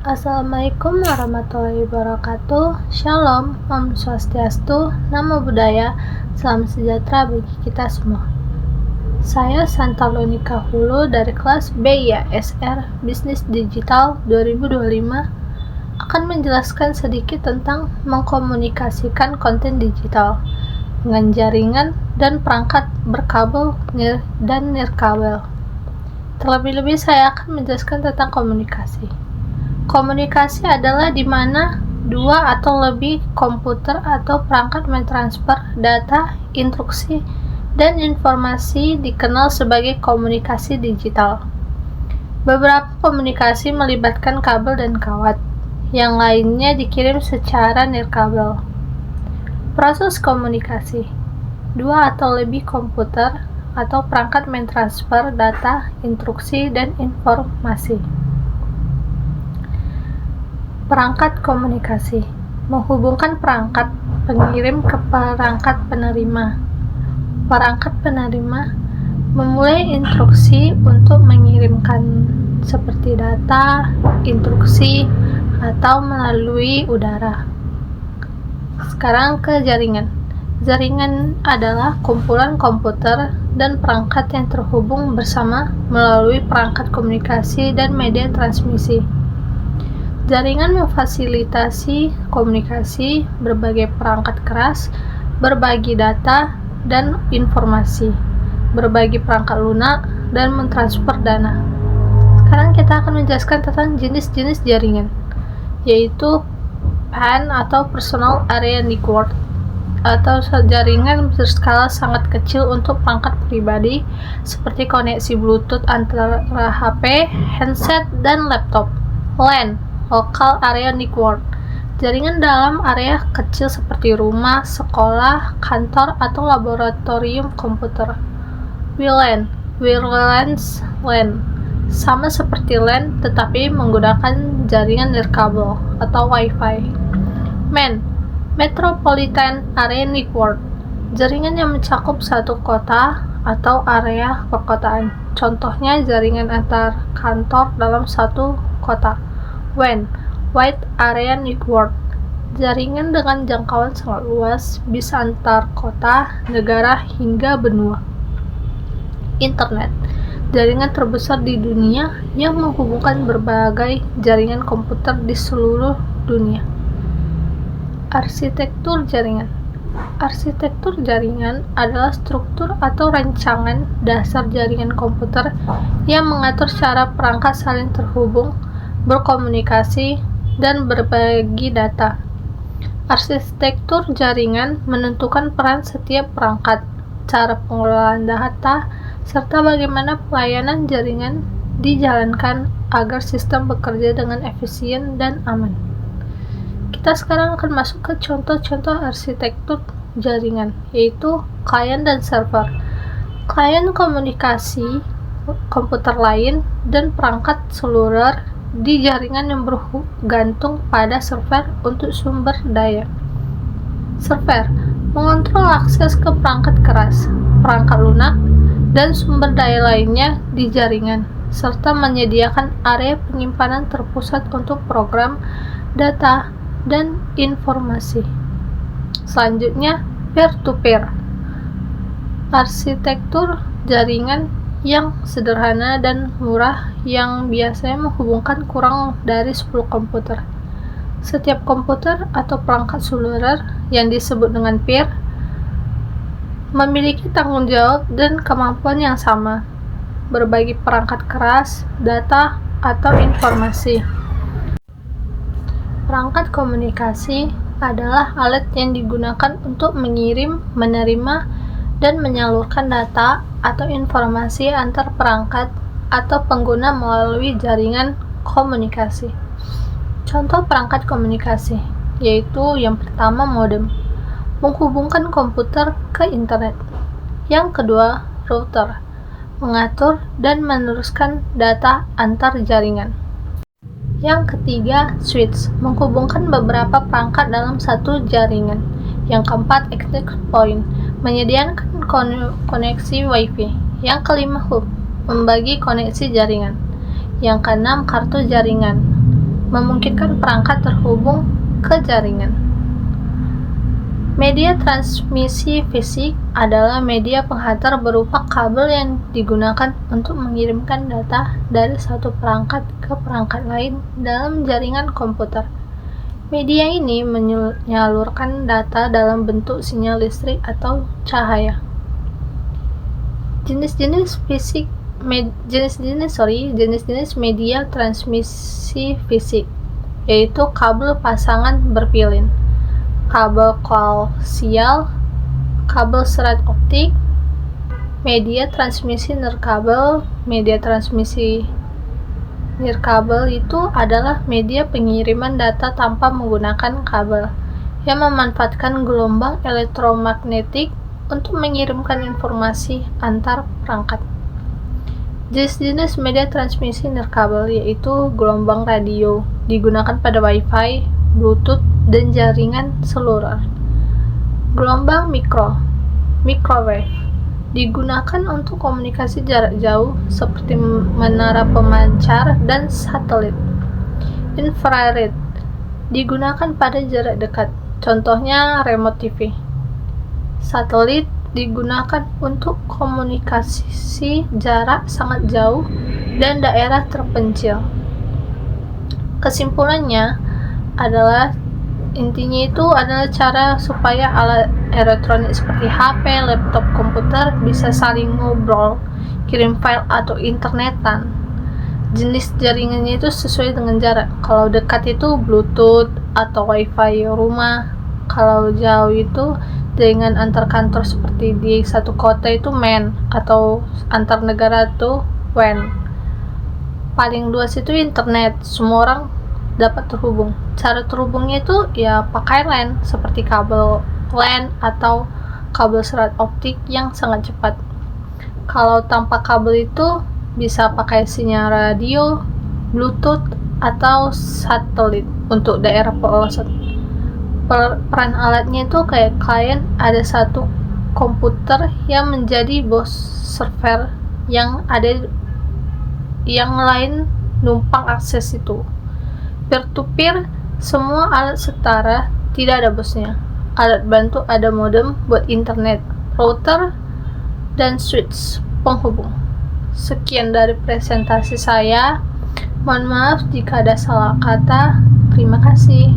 Assalamualaikum warahmatullahi wabarakatuh. Shalom, Om Swastiastu, Namo Buddhaya, salam sejahtera bagi kita semua. Saya Santalonika Hulu dari kelas BIASR Bisnis Digital 2025 akan menjelaskan sedikit tentang mengkomunikasikan konten digital dengan jaringan dan perangkat berkabel dan nirkabel. Terlebih-lebih saya akan menjelaskan tentang komunikasi. Komunikasi adalah di mana dua atau lebih komputer atau perangkat mentransfer data, instruksi, dan informasi dikenal sebagai komunikasi digital. Beberapa komunikasi melibatkan kabel dan kawat, yang lainnya dikirim secara nirkabel. Proses komunikasi: dua atau lebih komputer atau perangkat mentransfer data, instruksi, dan informasi. Perangkat komunikasi menghubungkan perangkat pengirim ke perangkat penerima. Perangkat penerima memulai instruksi untuk mengirimkan seperti data, instruksi, atau melalui udara. Sekarang ke jaringan. Jaringan adalah kumpulan komputer dan perangkat yang terhubung bersama melalui perangkat komunikasi dan media transmisi. Jaringan memfasilitasi komunikasi berbagai perangkat keras, berbagi data dan informasi, berbagi perangkat lunak, dan mentransfer dana. Sekarang kita akan menjelaskan tentang jenis-jenis jaringan, yaitu PAN atau Personal Area Network, atau jaringan berskala sangat kecil untuk perangkat pribadi seperti koneksi Bluetooth antara HP, handset, dan laptop. LAN, Local Area Network, jaringan dalam area kecil seperti rumah, sekolah, kantor, atau laboratorium komputer. WLAN, Wireless LAN, sama seperti LAN tetapi menggunakan jaringan nirkabel atau Wi-Fi. MAN, Metropolitan Area Network, jaringan yang mencakup satu kota atau area perkotaan. Contohnya jaringan antar kantor dalam satu kota. WAN, Wide Area Network, jaringan dengan jangkauan sangat luas, bisa antar kota, negara, hingga benua. Internet, jaringan terbesar di dunia yang menghubungkan berbagai jaringan komputer di seluruh dunia. Arsitektur jaringan. Arsitektur jaringan adalah struktur atau rancangan dasar jaringan komputer yang mengatur cara perangkat saling terhubung, berkomunikasi, dan berbagi data. Arsitektur jaringan menentukan peran setiap perangkat, cara pengelolaan data, serta bagaimana pelayanan jaringan dijalankan agar sistem bekerja dengan efisien dan aman. Kita sekarang akan masuk ke contoh-contoh arsitektur jaringan, yaitu klien dan server. Klien komunikasi komputer lain dan perangkat seluler di jaringan yang bergantung pada server untuk sumber daya. Server mengontrol akses ke perangkat keras, perangkat lunak, dan sumber daya lainnya di jaringan, serta menyediakan area penyimpanan terpusat untuk program, data, dan informasi. Selanjutnya, peer-to-peer. Arsitektur jaringan yang sederhana dan murah yang biasanya menghubungkan kurang dari 10 komputer. Setiap komputer atau perangkat seluler yang disebut dengan peer memiliki tanggung jawab dan kemampuan yang sama, berbagi perangkat keras, data, atau informasi. Perangkat komunikasi adalah alat yang digunakan untuk mengirim, menerima, dan menyalurkan data atau informasi antar perangkat atau pengguna melalui jaringan komunikasi. Contoh perangkat komunikasi, yaitu yang pertama modem, menghubungkan komputer ke internet. Yang kedua, router, mengatur dan meneruskan data antar jaringan. Yang ketiga, switch, menghubungkan beberapa perangkat dalam satu jaringan. Yang keempat, access point, menyediakan koneksi Wi-Fi. Yang kelima, hub, membagi koneksi jaringan. Yang keenam, kartu jaringan, memungkinkan perangkat terhubung ke jaringan. Media transmisi fisik adalah media penghantar berupa kabel yang digunakan untuk mengirimkan data dari satu perangkat ke perangkat lain dalam jaringan komputer. Media ini menyalurkan data dalam bentuk sinyal listrik atau cahaya. Jenis-jenis media transmisi fisik yaitu kabel pasangan berpilin, kabel koaksial, kabel serat optik, media transmisi nirkabel. Media transmisi nirkabel itu adalah media pengiriman data tanpa menggunakan kabel yang memanfaatkan gelombang elektromagnetik untuk mengirimkan informasi antar perangkat. Jenis-jenis media transmisi nirkabel yaitu gelombang radio, digunakan pada Wi-Fi, Bluetooth, dan jaringan seluler. Gelombang microwave, digunakan untuk komunikasi jarak jauh seperti menara pemancar dan satelit. Infrared, digunakan pada jarak dekat, contohnya remote TV. Satelit digunakan untuk komunikasi jarak sangat jauh dan daerah terpencil. Kesimpulannya intinya itu adalah cara supaya alat elektronik seperti HP, laptop, komputer bisa saling ngobrol, kirim file atau internetan. Jenis jaringannya itu sesuai dengan jarak. Kalau dekat itu Bluetooth atau Wi-Fi rumah. Kalau jauh itu jaringan antar kantor seperti di satu kota itu MAN, atau antar negara itu WAN. Paling luas itu internet, semua orang dapat terhubung. Cara terhubungnya itu ya pakai LAN, seperti kabel LAN atau kabel serat optik yang sangat cepat. Kalau tanpa kabel itu bisa pakai sinyal radio, Bluetooth, atau satelit untuk daerah pelosok. Peran alatnya itu kayak klien, ada satu komputer yang menjadi bos server yang lain numpang akses itu. Peer-to-peer, semua alat setara, tidak ada bosnya. Alat bantu ada modem buat internet, router, dan switch penghubung. Sekian dari presentasi saya. Mohon maaf jika ada salah kata. Terima kasih.